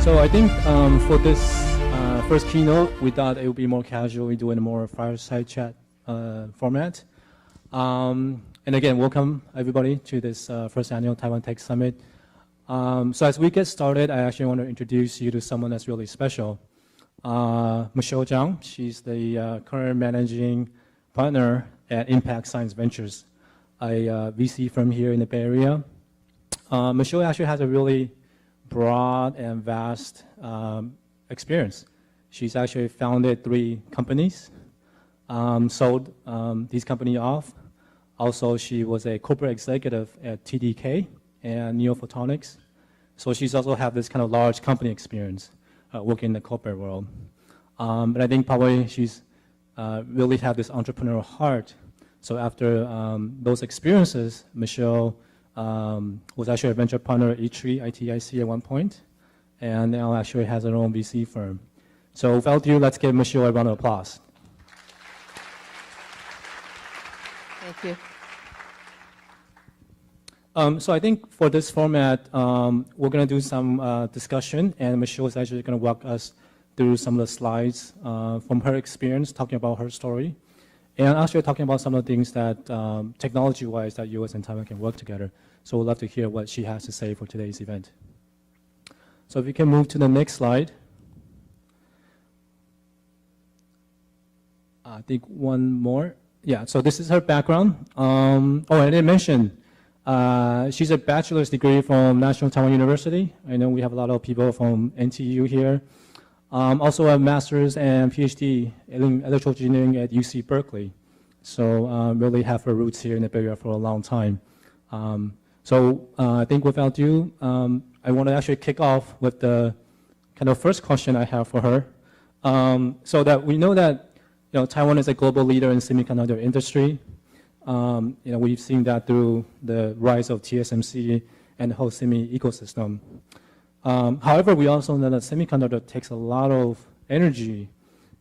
So I think for this first keynote, we thought it would be more casual. We do it in a more fireside chat format. And again, welcome everybody to this first annual Taiwan Tech Summit. So as we get started, I actually want to introduce you to someone that's really special. Michelle Jiang, she's the current managing partner at Impact Science Ventures, a VC firm here in the Bay Area. Michelle actually has a really broad and vast experience. She's actually founded 3 companies, sold these companies off. Also, she was a corporate executive at TDK and Neophotonics. So she's also have this kind of large company experience working in the corporate world. But I think probably she's really had this entrepreneurial heart. So after those experiences, Michelle was actually a venture partner at E3 ITIC at one point, and now actually has her own VC firm. So without ado, let's give Michelle a round of applause. Thank you. So I think for this format, we're going to do some discussion, and Michelle is actually going to walk us through some of the slides from her experience, talking about her story, and actually talking about some of the things that technology-wise that US and Taiwan can work together. So we'd love to hear what she has to say for today's event. So if you can move to the next slide. I think one more. Yeah, so this is her background. Oh, I didn't mention, she's a bachelor's degree from National Taiwan University. I know we have a lot of people from NTU here. Also a master's and PhD in electrical engineering at UC Berkeley. So really have her roots here in the Bay Area for a long time. I think without ado, I want to actually kick off with the kind of first question I have for her. So that we know that Taiwan is a global leader in semiconductor industry. We've seen that through the rise of TSMC and the whole semi ecosystem. However, we also know that semiconductor takes a lot of energy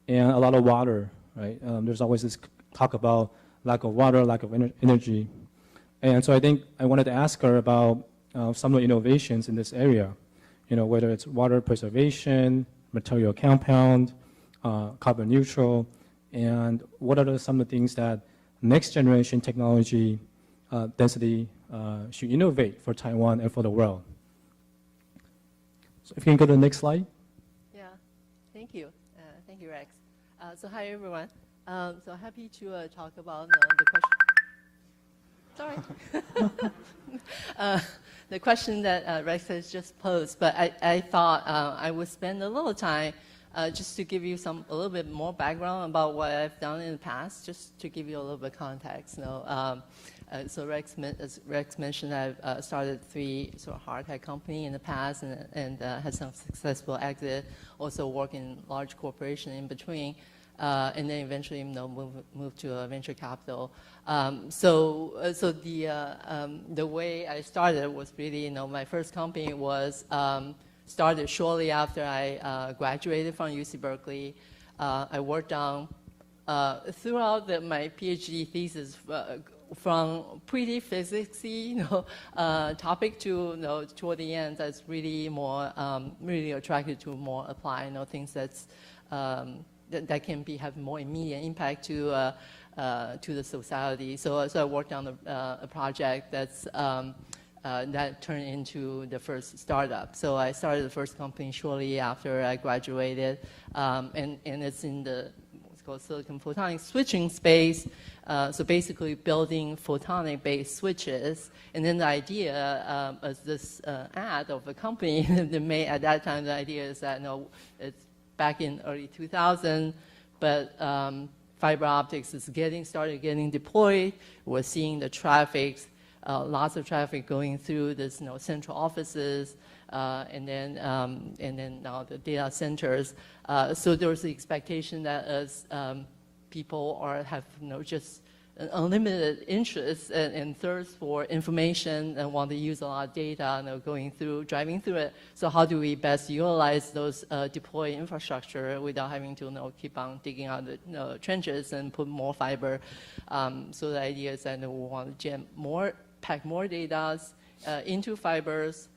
and a lot of water, right? There's always this talk about lack of water, lack of energy. And so I think I wanted to ask her about some of the innovations in this area, whether it's water preservation, material compound, carbon neutral, and what are some of the things that next generation technology density should innovate for Taiwan and for the world. So if you can go to the next slide. Yeah, thank you. Thank you, Rex. So hi, everyone. So happy to talk about the question. Sorry. The question that Rex has just posed, but I thought I would spend a little time just to give you a little bit more background about what I've done in the past, just to give you a little bit of context. So as Rex mentioned, I've started 3 sort of hard tech company in the past and had some successful exit. Also work in large corporation in between, and then eventually move to venture capital. So the way I started was really my first company was started shortly after I graduated from UC Berkeley. I worked on throughout my PhD thesis from pretty physicsy topic to toward the end that's really more really attracted to more apply things that's that can have more immediate impact to the society. So I worked on a project that's that turned into the first startup. So I started the first company shortly after I graduated, and it's in the what's called silicon photonic switching space. So basically building photonic-based switches. And then the idea is this ad of a company that made at that time. The idea is that it's back in early 2000, but fiber optics is started getting deployed. We're seeing the traffic. Lots of traffic going through this, central offices, and then now the data centers. So there was the expectation that as people have just an unlimited interest and thirst for information and want to use a lot of data, driving through it. So how do we best utilize those deployed infrastructure without having to keep on digging out the trenches and put more fiber? So the idea is that we want to pack more data into fibers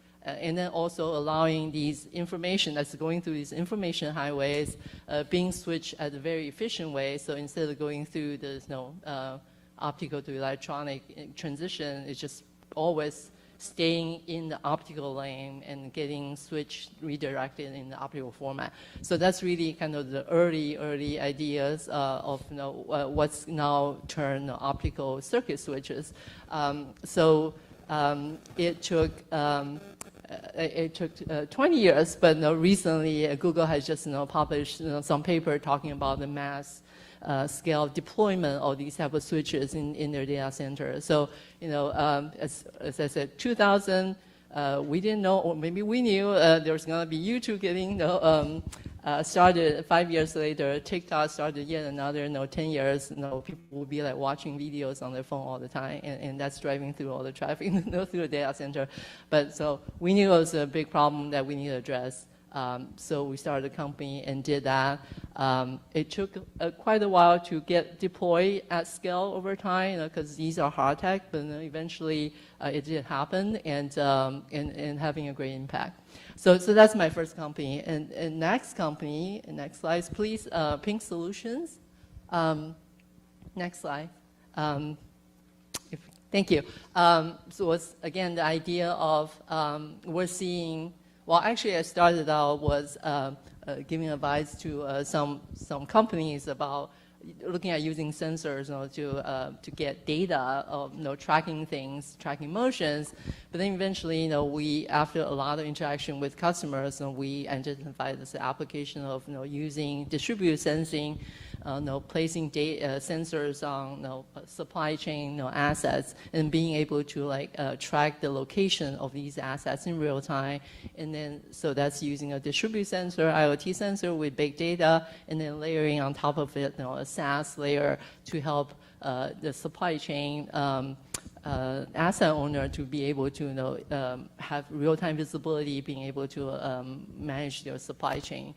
and then also allowing these information that's going through these information highways being switched at a very efficient way. So instead of going through the optical to electronic transition, it's just always staying in the optical lane and getting switched, redirected in the optical format. So that's really kind of the early ideas of what's now turned optical circuit switches. It took 20 years, but recently Google has just published some paper talking about the mass scale deployment of these type of switches in their data center. So, as I said, 2000, we didn't know, or maybe we knew there was going to be YouTube getting started 5 years later. TikTok started yet another 10 years. People will be like watching videos on their phone all the time, and that's driving through all the traffic through the data center. But so we knew it was a big problem that we need to address. So we started a company and did that. It took quite a while to get deployed at scale over time, because these are hard tech, but eventually it did happen, and having a great impact. So that's my first company. And next company, next slide, please, Pink Solutions. Next slide. Thank you. So it's, again, the idea of we're seeing. Well, actually, I started out was giving advice to some companies about looking at using sensors to get data of tracking things, tracking motions. But then eventually, we, after a lot of interaction with customers, we identified this application of using distributed sensing, placing sensors on supply chain assets, and being able to track the location of these assets in real time. And then so that's using a distributed sensor, IoT sensor with big data, and then layering on top of it a SaaS layer to help the supply chain asset owner to be able to have real-time visibility, being able to manage their supply chain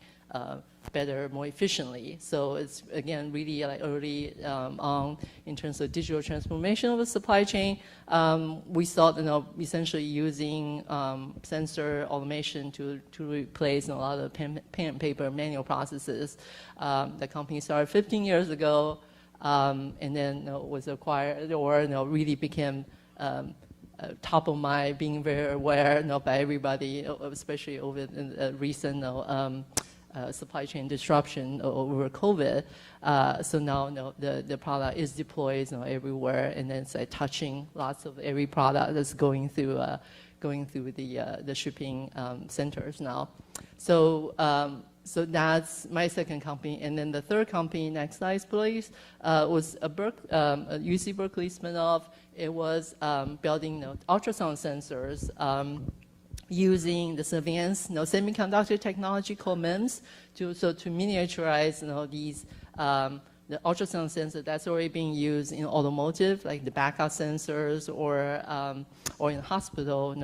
better, more efficiently. So it's, again, really early on in terms of digital transformation of the supply chain. We thought, essentially using sensor automation to replace a lot of pen and paper manual processes. The company started 15 years ago, and then was acquired, or really became top of mind, being very aware by everybody, especially over the recent supply chain disruption over COVID. So now the product is deployed everywhere, and then it's touching lots of every product that's going through the shipping centers now. So that's my second company. And then the third company, next slide please, was a UC Berkeley spinoff. It was building ultrasound sensors using the surveillance semiconductor technology called MEMS to miniaturize these the ultrasound sensor that's already being used in automotive, like the backup sensors, or in hospital,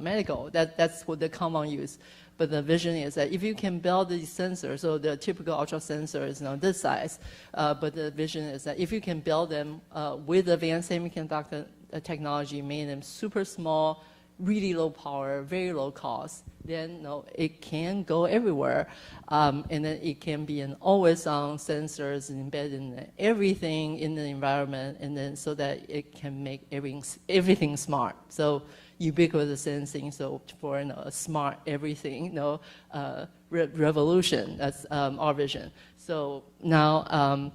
medical. That's what the common use. But the vision is that if you can build these sensors, so the typical ultra sensor is this size, but the vision is that if you can build them with advanced semiconductor technology, making them super small, really low power, very low cost, then it can go everywhere. And then it can be an always-on sensors embedded in everything in the environment, and then so that it can make everything smart. So ubiquitous sensing, so for a smart everything, revolution. That's our vision. So now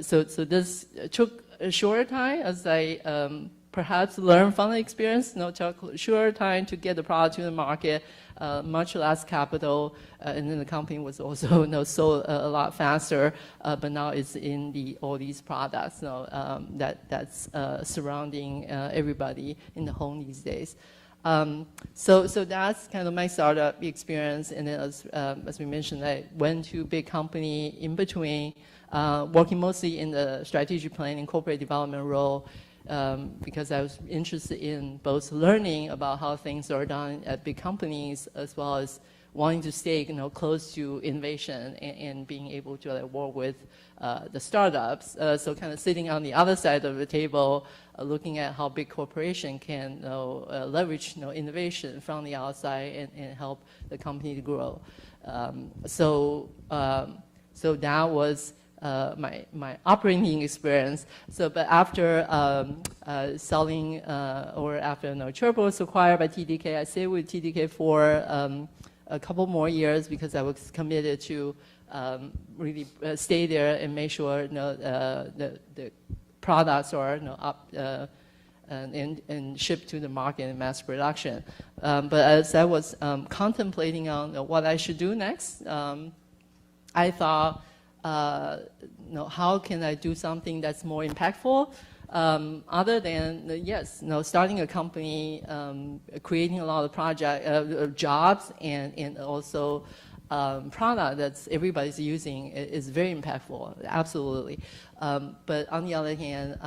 so this took a shorter time, as I perhaps learn from the experience. Took a shorter time to get the product to the market, much less capital, and then the company was also sold a lot faster. But now it's in all these products that's surrounding everybody in the home these days. So that's kind of my startup experience. And then as we mentioned, I went to a big company in between, working mostly in the strategic planning, corporate development role. Because I was interested in both learning about how things are done at big companies, as well as wanting to stay close to innovation and being able to work with the startups. So kind of sitting on the other side of the table, looking at how big corporation can leverage innovation from the outside and help the company to grow. So that was my operating experience. So, but after selling or after Cherbo was acquired by TDK, I stayed with TDK for a couple more years because I was committed to really stay there and make sure the products are up and shipped to the market in mass production. But as I was contemplating on what I should do next, I thought, how can I do something that's more impactful? Other than, starting a company, creating a lot of jobs, and also product that everybody's using is very impactful, absolutely. But on the other hand,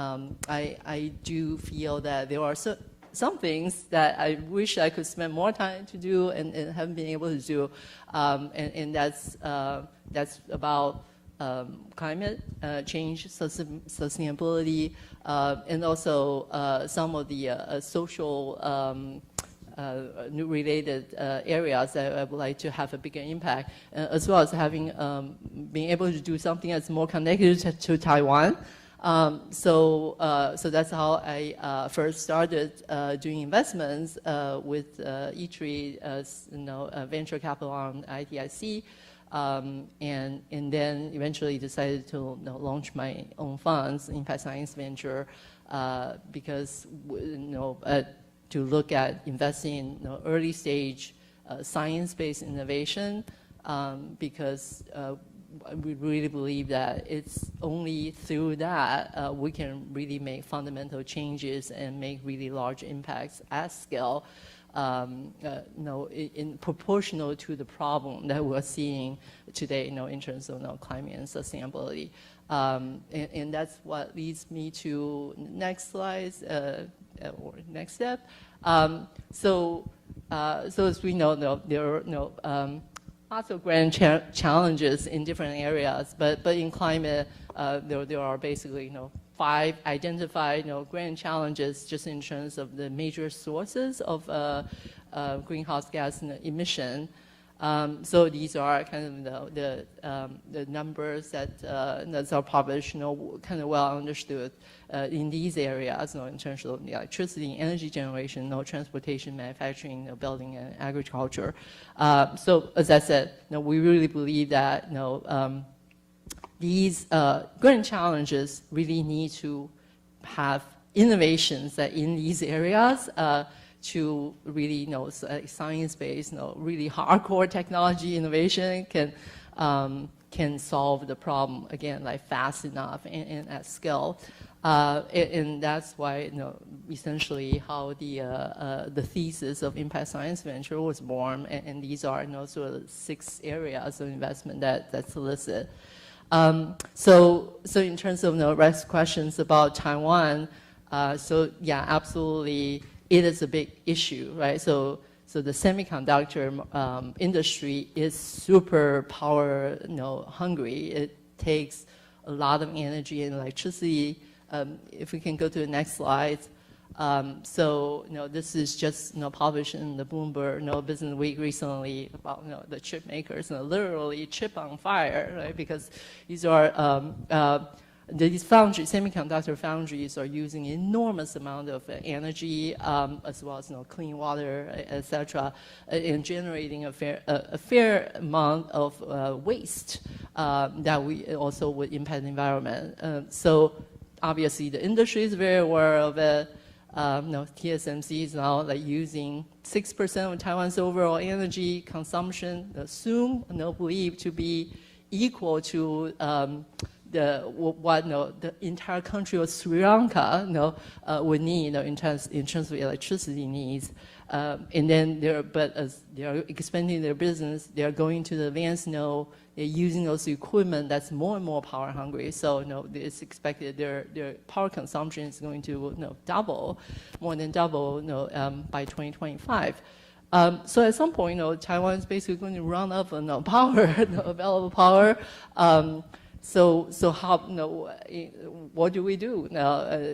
I do feel that there are some things that I wish I could spend more time to do and haven't been able to do, and that's about climate change, sustainability, and also some of the social related areas that I would like to have a bigger impact, as well as having being able to do something that's more connected to Taiwan. So that's how I first started doing investments with E3, venture capital arm ITIC. And then eventually decided to launch my own funds, Impact Science Venture, because to look at investing in early stage science-based innovation, because we really believe that it's only through that we can really make fundamental changes and make really large impacts at scale. In proportional to the problem that we're seeing today, in terms of climate and sustainability, and that's what leads me to next slides or next step. So as we know, there are lots of grand challenges in different areas, but in climate, there are basically 5 identified grand challenges just in terms of the major sources of greenhouse gas emission. So these are kind of the numbers that are published, kind of well understood in these areas, in terms of the electricity, energy generation, transportation, manufacturing, building, and agriculture. So as I said, we really believe that these grand challenges really need to have innovations that in these areas to really science-based, really hardcore technology innovation can solve the problem again, fast enough and at scale. And that's why essentially how the thesis of Impact Science Venture was born, and these are sort of 6 areas of investment that's listed. So in terms of Rex's questions about Taiwan, so yeah, absolutely, it is a big issue, right? So the semiconductor industry is super power hungry. It takes a lot of energy and electricity. If we can go to the next slide. So this is just published in the Bloomberg Business Week recently about the chip makers, literally chip on fire, right? Because these are these semiconductor foundries are using enormous amount of energy, as well as clean water, etc., and generating a fair amount of waste that we also would impact the environment. So obviously the industry is very aware of it. TSMC is now using 6% of Taiwan's overall energy consumption, assumed, believed to be equal to the entire country of Sri Lanka would need in terms of electricity needs. And then as they are expanding their business, they are going to the advanced node. They're using those equipment that's more and more power hungry. So it's expected their power consumption is going to double, more than double, by 2025. So at some point, Taiwan is basically going to run out of power, available power. So how, what do we do now?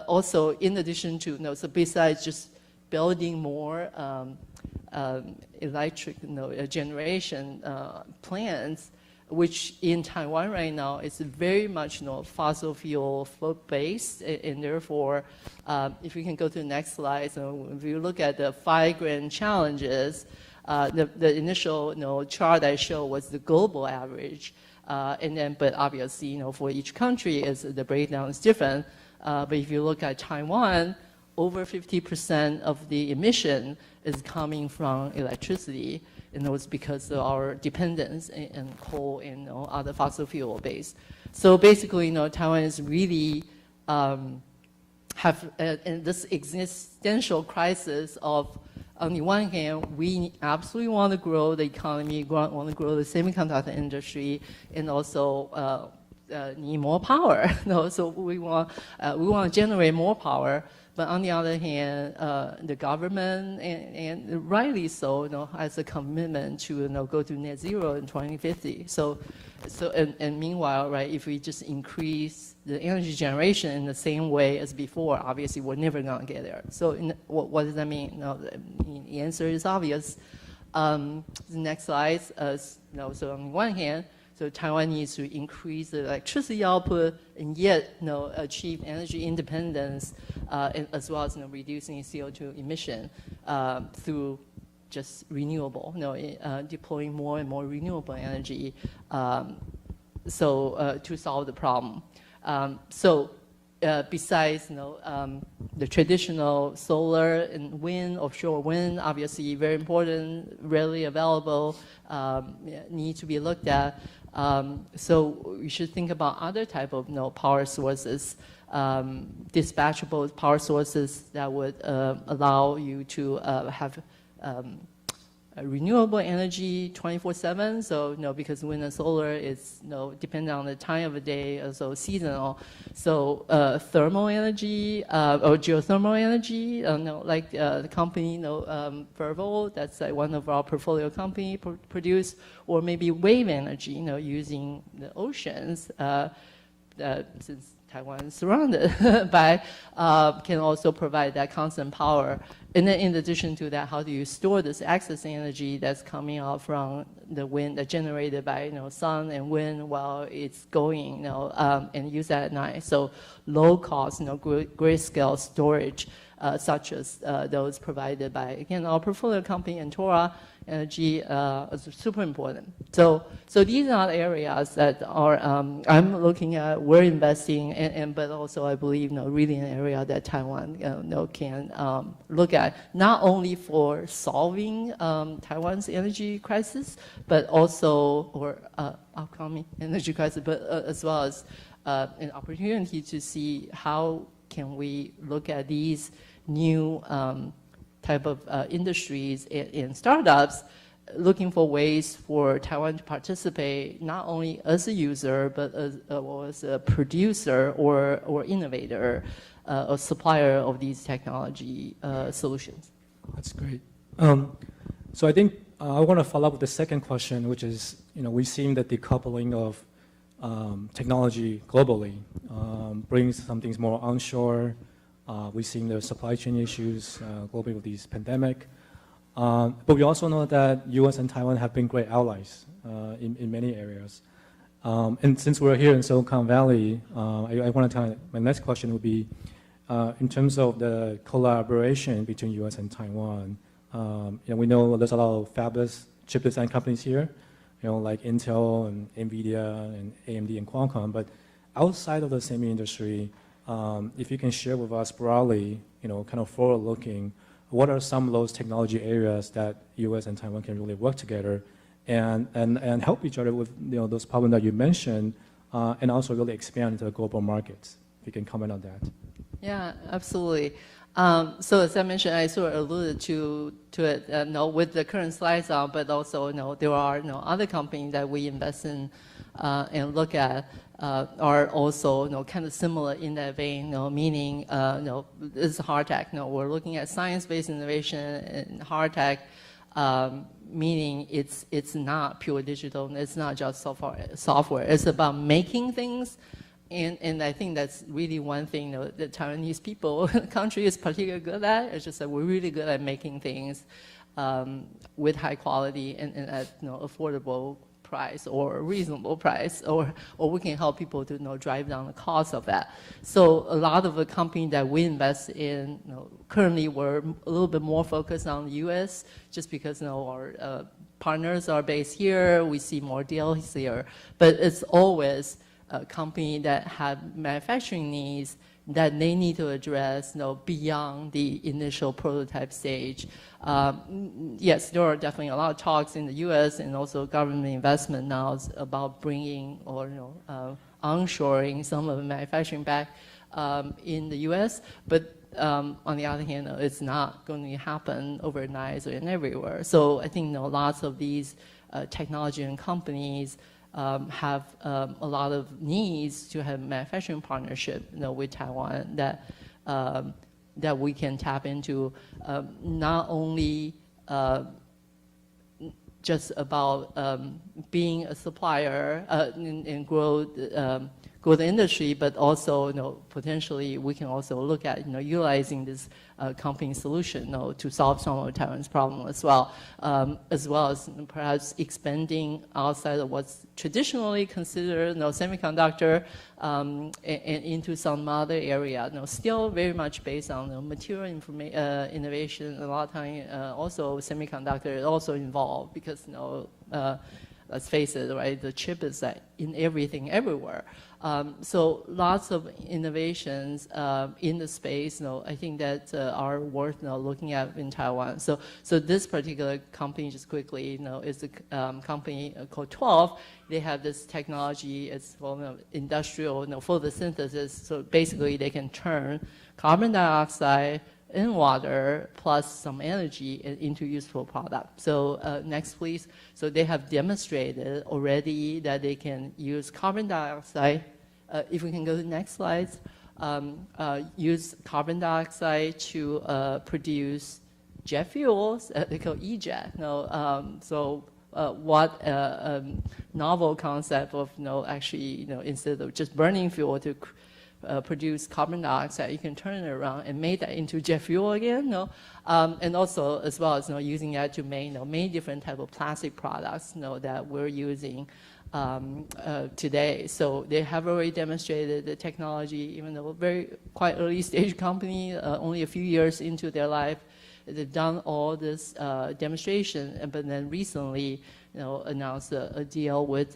Also, in addition to, so besides just building more electric generation plants, which in Taiwan right now is very much fossil fuel based, and therefore, if we can go to the next slide, so if you look at the 5 grand challenges, the initial chart I showed was the global average, and then but obviously for each country the breakdown is different. But if you look at Taiwan, over 50% of the emission is coming from electricity, and it's because of our dependence on coal and other fossil fuel base. So basically, Taiwan is really have in this existential crisis of, on the one hand, we absolutely want to grow the economy, want to grow the semiconductor industry, and also need more power. So we want to generate more power. But on the other hand, the government, and rightly so, has a commitment to go to net zero in 2050. So and meanwhile, right, if we just increase the energy generation in the same way as before, obviously we're never going to get there. So what does that mean? The answer is obvious. The next slide. So on the one hand, so Taiwan needs to increase the electricity output and yet achieve energy independence, as well as reducing CO2 emission through just renewable, deploying more and more renewable energy, to solve the problem. Besides the traditional solar and wind, offshore wind, obviously very important, readily available, need to be looked at. So we should think about other type of power sources, dispatchable power sources that would allow you to have renewable energy 24/7. So because wind and solar is depending on the time of the day, also seasonal. So thermal energy or geothermal energy, like the company Fervo, that's like one of our portfolio company produce, or maybe wave energy, using the oceans, since Taiwan is surrounded by, can also provide that constant power. And then in addition to that, how do you store this excess energy that's coming out from the wind that's generated by sun and wind while it's going, and use that at night? So low cost, grid scale storage, such as those provided by, again, our portfolio company Antora Energy, is super important. So these are the areas that are I'm looking at, we're investing, but also I believe really an area that Taiwan can look at, not only for solving Taiwan's energy crisis, but also, or upcoming energy crisis, but as well as an opportunity to see how can we look at these new type of industries and startups, looking for ways for Taiwan to participate not only as a user, but as a producer or innovator, or supplier of these technology solutions. That's great. So I think I want to follow up with the second question, which is, we've seen that decoupling of technology globally brings some things more onshore. We've seen the supply chain issues globally with this pandemic. But we also know that US and Taiwan have been great allies in many areas. And since we're here in Silicon Valley, I want to my next question would be, in terms of the collaboration between US and Taiwan, we know there's a lot of fabless chip design companies here, like Intel and NVIDIA and AMD and Qualcomm, but outside of the semi industry, if you can share with us broadly, kind of forward-looking, what are some of those technology areas that U.S. and Taiwan can really work together and help each other with those problems that you mentioned, and also really expand into the global markets? If you can comment on that. Yeah, absolutely. So as I mentioned, I sort of alluded to it with the current slides on, but also there are other companies that we invest in and look at. Are also kind of similar in that vein, meaning this is hard tech. We're looking at science-based innovation and hard tech, meaning it's not pure digital, it's not just software. It's about making things. And I think that's really one thing the Taiwanese people, the country is particularly good at. It's just that we're really good at making things with high quality and at affordable price or a reasonable price, or we can help people to drive down the cost of that. So a lot of the companies that we invest in, currently we're a little bit more focused on the U.S. just because our partners are based here. We see more deals here, but it's always a company that have manufacturing needs that they need to address beyond the initial prototype stage. Yes, there are definitely a lot of talks in the U.S. and also government investment now about bringing or onshoring some of the manufacturing back in the U.S. But on the other hand, it's not going to happen overnight and everywhere. So I think lots of these technology and companies have a lot of needs to have manufacturing partnership with Taiwan that we can tap into, not only just about being a supplier and grow the industry, but also potentially we can also look at utilizing this company solution to solve some of Taiwan's problem as well as perhaps expanding outside of what's traditionally considered semiconductor and into some other area. Still very much based on material innovation. A lot of time also semiconductor is also involved because let's face it, right? The chip is in everything, everywhere. So lots of innovations in the space, I think that are worth looking at in Taiwan. So this particular company, just quickly, is a company called 12. They have this technology. It's called industrial photosynthesis. So basically, they can turn carbon dioxide in water plus some energy into useful product. So next, please. So they have demonstrated already that they can use carbon dioxide. If we can go to the next slides, use carbon dioxide to produce jet fuels. They call e-jet. What a novel concept of actually instead of just burning fuel to produce carbon dioxide, you can turn it around and make that into jet fuel again. And also as well as using that to make many different type of plastic products that we're using today. So they have already demonstrated the technology, even though quite early stage company, only a few years into their life. They've done all this demonstration, but then recently announced a deal with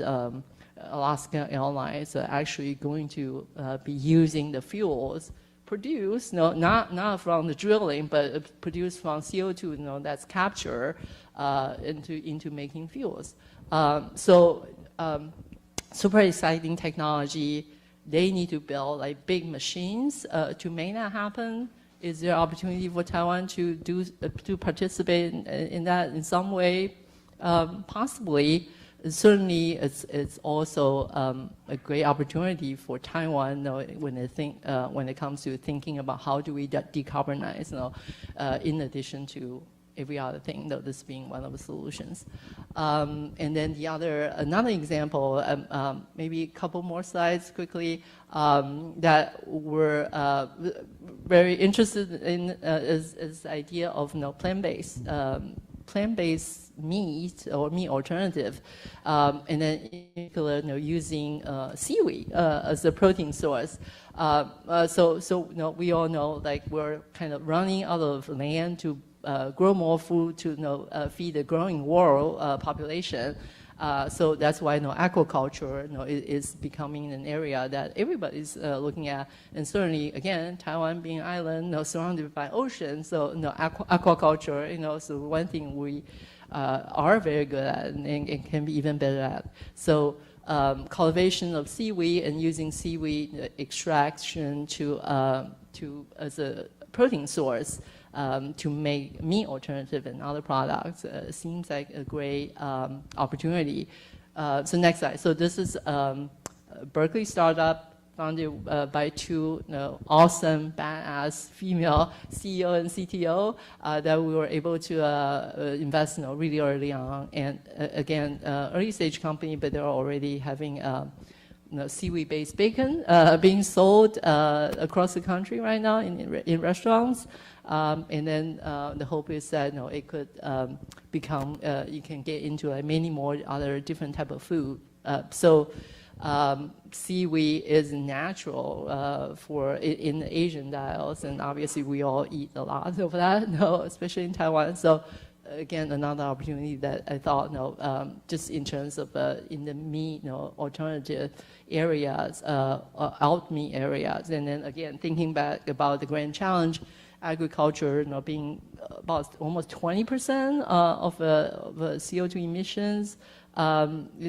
Alaska Airlines actually going to be using the fuels produced, not from the drilling, but produced from CO2 that's captured into making fuels. Super exciting technology. They need to build big machines to make that happen. Is there opportunity for Taiwan to participate in that in some way? Possibly. Certainly, it's also a great opportunity for Taiwan when it comes to thinking about how do we decarbonize, in addition to every other thing, this being one of the solutions. And then another example, maybe a couple more slides quickly, that we're very interested in is the idea of plant-based meat or meat alternative, and then in particular, using seaweed as a protein source. So we all know we're kind of running out of land to grow more food to feed the growing world population. So that's why aquaculture is becoming an area that everybody's looking at. And certainly, again, Taiwan being an island surrounded by ocean, so aquaculture, so one thing we are very good at and can be even better at. So cultivation of seaweed and using seaweed extraction as a protein source to make meat alternative and other products seems like a great opportunity. So next slide. So this is Berkeley startup founded by two awesome, badass female CEO and CTO that we were able to invest really early on. And again, early stage company, but they're already having seaweed-based bacon being sold across the country right now in restaurants. And then the hope is that it could become, you can get into many more other different type of food. So seaweed is natural in the Asian diets, and obviously we all eat a lot of that, especially in Taiwan. So again, another opportunity that I thought, just in terms of in the meat, alternative areas, out meat areas, and then again thinking back about the grand challenge, agriculture, being about almost 20% of CO2 emissions.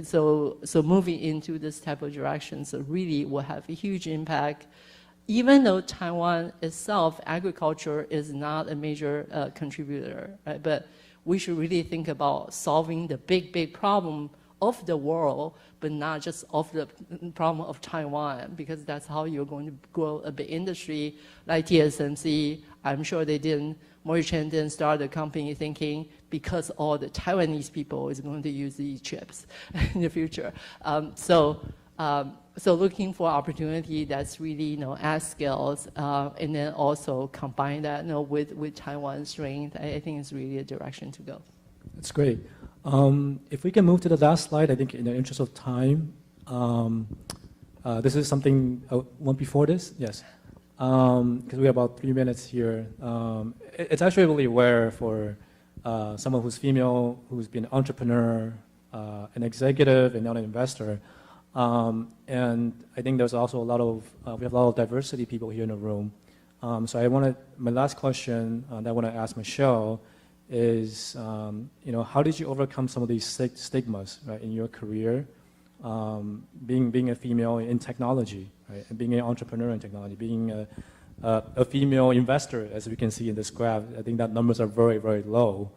So moving into this type of direction, so really will have a huge impact. Even though Taiwan itself, agriculture is not a major contributor, right? But we should really think about solving the big problem of the world, but not just of the problem of Taiwan, because that's how you're going to grow a big industry like TSMC. I'm sure they didn't, Mori Chen didn't start a company thinking because all the Taiwanese people is going to use these chips in the future. So looking for opportunity that's really at scales, and then also combine that with Taiwan's strength. I think it's really a direction to go. That's great. If we can move to the last slide, I think in the interest of time, this is something, one before this? Yes. Because we have about 3 minutes here. It's actually really rare for someone who's female, who's been an entrepreneur, an executive, and not an investor. And I think there's also a lot of, we have a lot of diversity people here in the room. So my last question that I want to ask Michelle is, how did you overcome some of these stigmas, right, in your career, being a female in technology, right, and being an entrepreneur in technology, being a female investor, as we can see in this graph? I think that numbers are very, very low.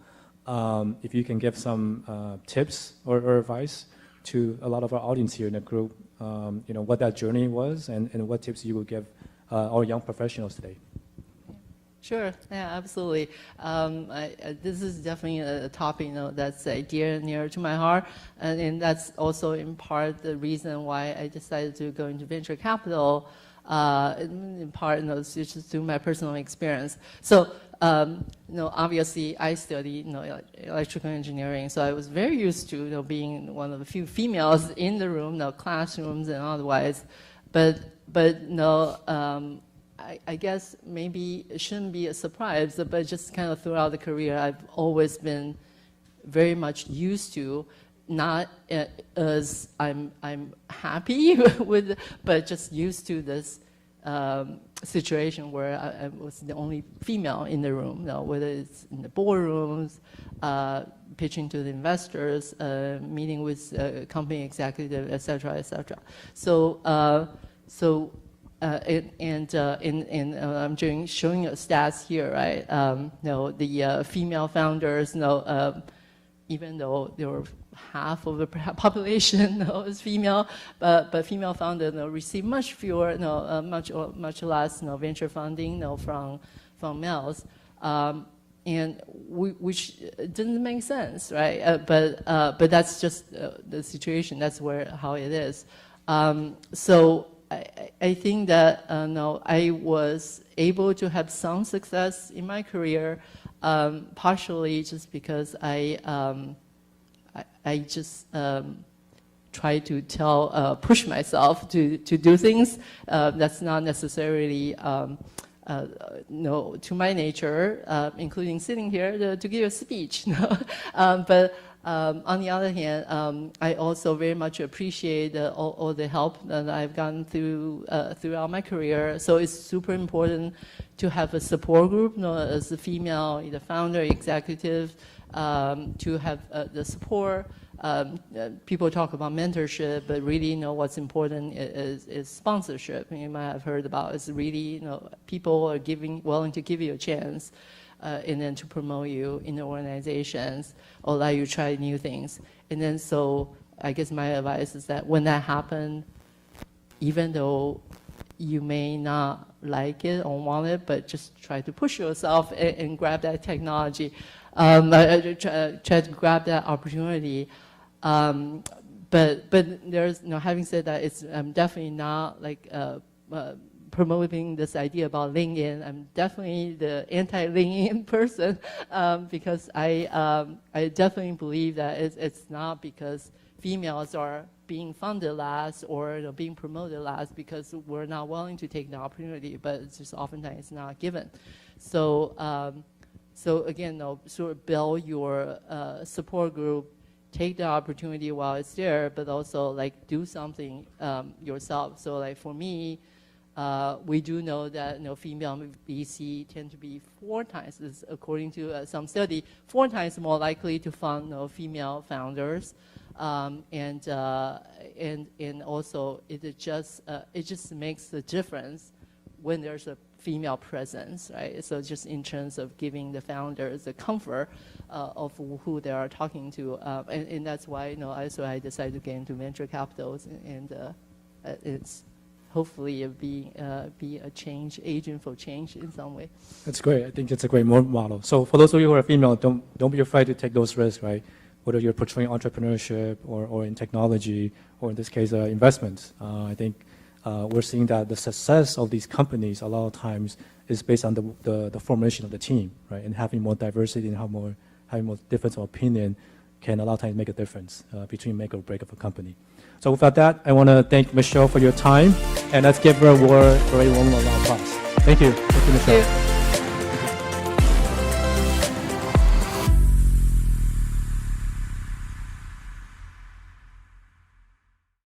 If you can give some tips or advice to a lot of our audience here in the group, what that journey was and what tips you would give our young professionals today. Sure, yeah, absolutely. This is definitely a topic that's dear and near to my heart, and that's also in part the reason why I decided to go into venture capital. In part, it's just through my personal experience. So, obviously, I studied electrical engineering, so I was very used to being one of the few females in the room, classrooms and otherwise. But I guess maybe it shouldn't be a surprise, but just kind of throughout the career, I've always been very much used to, not as I'm happy with, but just used to this situation where I was the only female in the room, whether it's in the boardrooms, pitching to the investors, meeting with company executive, et cetera, et cetera. So, I'm showing you stats here, right? The female founders, even though there were half of the population is female, but female founders receive much fewer, much less venture funding from males, and which didn't make sense, right? But that's just the situation. That's how it is. So I think that I was able to have some success in my career, partially just because I just try to push myself to do things that's not necessarily to my nature, including sitting here to give a speech. But on the other hand, I also very much appreciate all the help that I've gotten throughout my career. So it's super important to have a support group, as a female, either founder, executive, to have the support. People talk about mentorship, but really, what's important is sponsorship. You might have heard about. It's really, people are willing to give you a chance. And then to promote you in the organizations or let you try new things. And then so I guess my advice is that when that happens, even though you may not like it or want it, but just try to push yourself and grab that technology, try to grab that opportunity. But there's, having said that, it's definitely not like promoting this idea about lean in. I'm definitely the anti-lean in person because I definitely believe that it's not because females are being funded last or being promoted last because we're not willing to take the opportunity, but it's just oftentimes it's not given. So again, sort of build your support group, take the opportunity while it's there, but also like do something yourself. So like for me, we do know that female VC tend to be 4 times, according to some study, 4 times more likely to fund female founders, and also it just makes the difference when there's a female presence, right? So just in terms of giving the founders the comfort of who they are talking to, and that's why I decided to get into venture capitals, and it's hopefully be a change agent for change in some way. That's great. I think it's a great model. So for those of you who are female, don't be afraid to take those risks, right? Whether you're portraying entrepreneurship or in technology, or in this case, investments. I think we're seeing that the success of these companies a lot of times is based on the formation of the team, right? And having more diversity and having more difference of opinion can a lot of times make a difference between make or break of a company. So without that, I want to thank Michelle for your time, and let's give her a very warm round of applause. Thank you. Thank you, Michelle. Thank you.